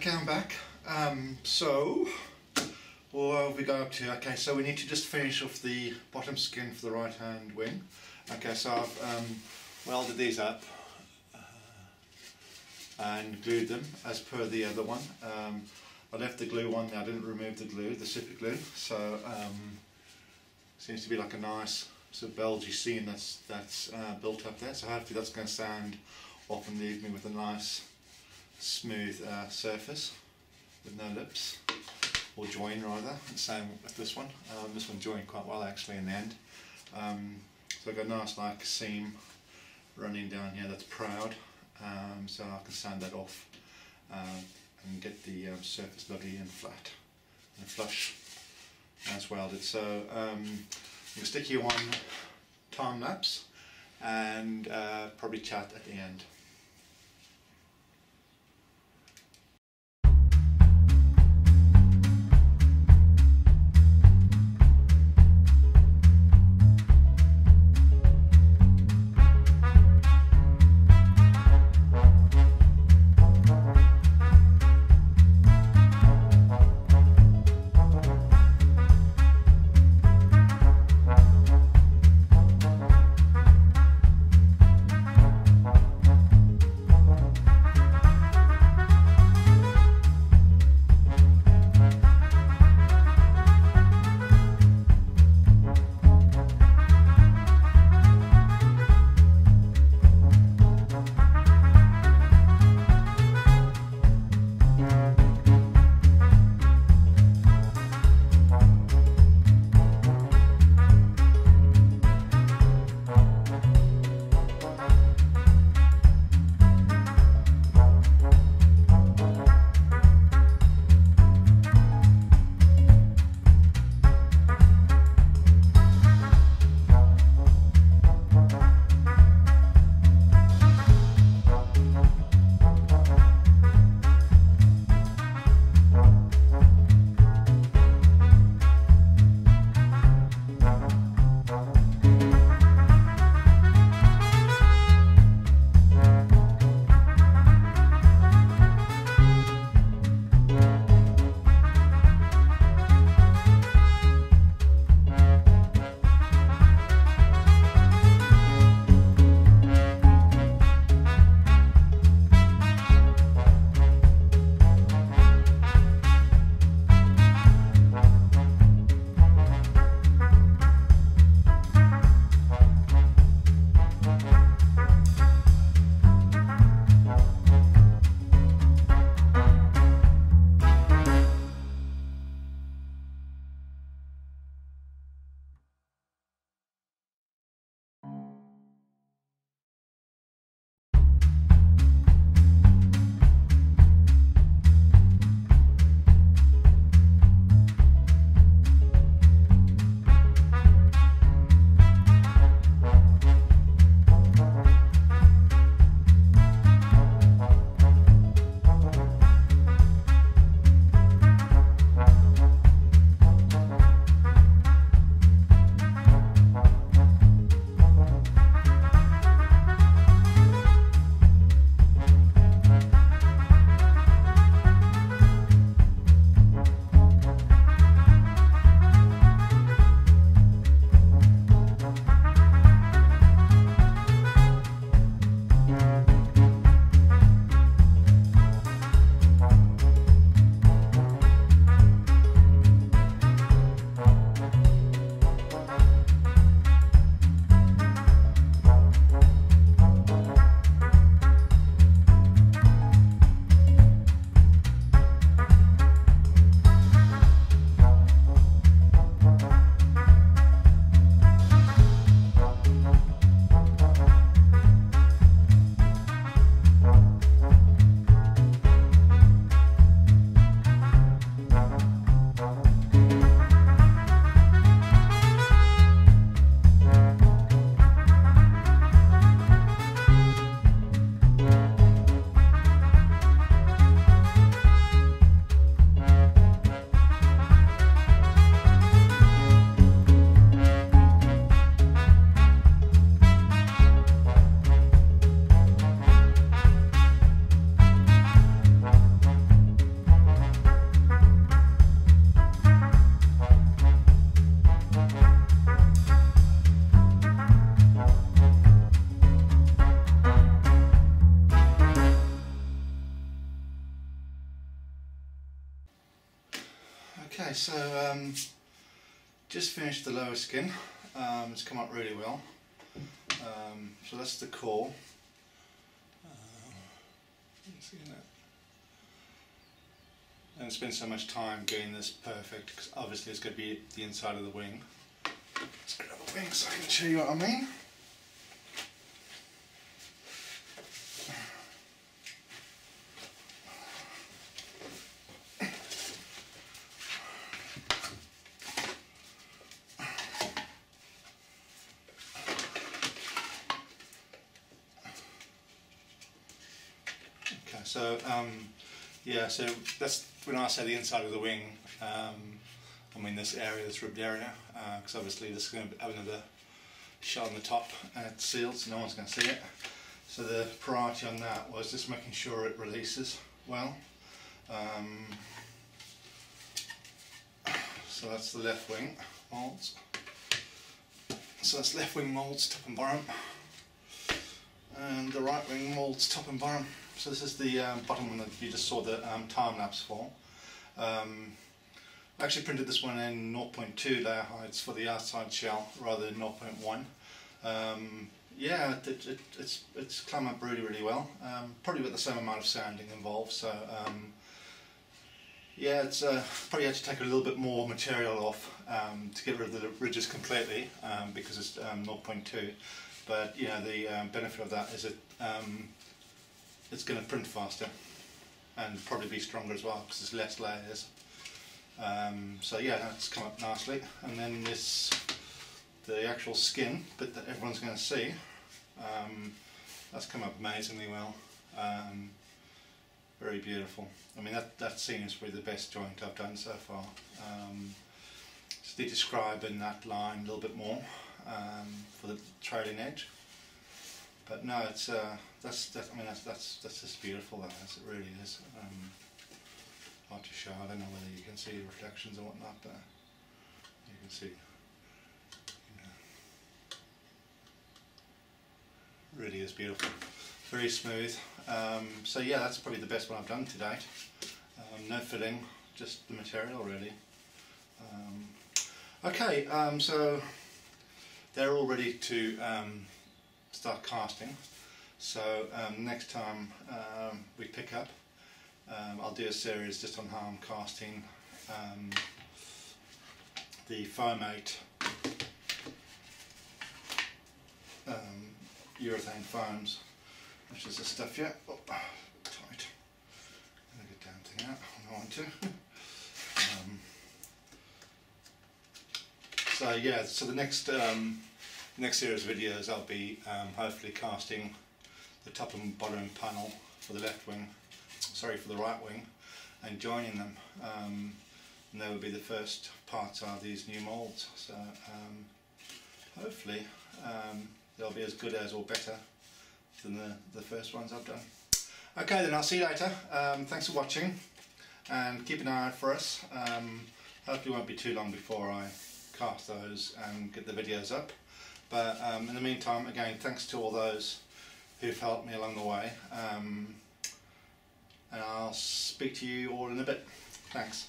Okay, I'm back. So what have we got up to? Okay, so we need to just finish off the bottom skin for the right hand wing. Okay, so I've welded these up and glued them as per the other one. I left the glue on there, I didn't remove the glue, the super glue, so seems to be like a nice sort of bulgy seam that's built up there, so hopefully that's going to stand off and leave me with a nice smooth surface with no lips, or join rather. Same with this one. This one joined quite well actually in the end. So I've got a nice like seam running down here that's proud, so I can sand that off and get the surface lovely and flat and flush as welded. So I'm going to stick you on time lapse and probably chat at the end. Okay, so just finished the lower skin. It's come out really well. So that's the core. And spend so much time getting this perfect because obviously it's going to be the inside of the wing. Let's grab a wing so I can show you what I mean. Okay, so yeah, so that's when I say the inside of the wing, I mean this area, this ribbed area, because obviously this is going to have another shell on the top and it's sealed so no one's going to see it. So the priority on that was just making sure it releases well. So that's the left wing moulds. So that's left wing moulds top and bottom, and the right wing moulds top and bottom. So this is the bottom one that you just saw the time lapse for. I actually printed this one in 0.2 layer heights for the outside shell rather than 0.1. Yeah, it's come up really well. Probably with the same amount of sanding involved. So yeah, it's probably had to take a little bit more material off to get rid of the ridges completely because it's 0.2. But you know, the benefit of that is it. It's going to print faster and probably be stronger as well because there's less layers. So yeah, that's come up nicely. And then this, the actual skin bit that everyone's going to see, that's come up amazingly well. Very beautiful. I mean that scene is probably the best joint I've done so far. Just need to scribe in that line a little bit more for the trailing edge. But no, it's that's just beautiful. That is, it really is. Hard to show. I don't know whether you can see reflections or whatnot, but you can see. Really is beautiful. Very smooth. So yeah, that's probably the best one I've done to date. No filling, just the material really. Okay, so they're all ready to start casting. So next time we pick up, I'll do a series just on how I'm casting the foamate urethane foams, which is the stuff here. Oh, tight. I'm going to get down to that. I want to. So yeah, so the next series of videos I'll be hopefully casting the top and bottom panel for the left wing, sorry, for the right wing, and joining them, and that will be the first parts of these new moulds. So hopefully they'll be as good as or better than the first ones I've done. Okay then, I'll see you later. Thanks for watching and keep an eye out for us. Hopefully it won't be too long before I cast those and get the videos up. But in the meantime, again, thanks to all those who've helped me along the way, and I'll speak to you all in a bit. Thanks.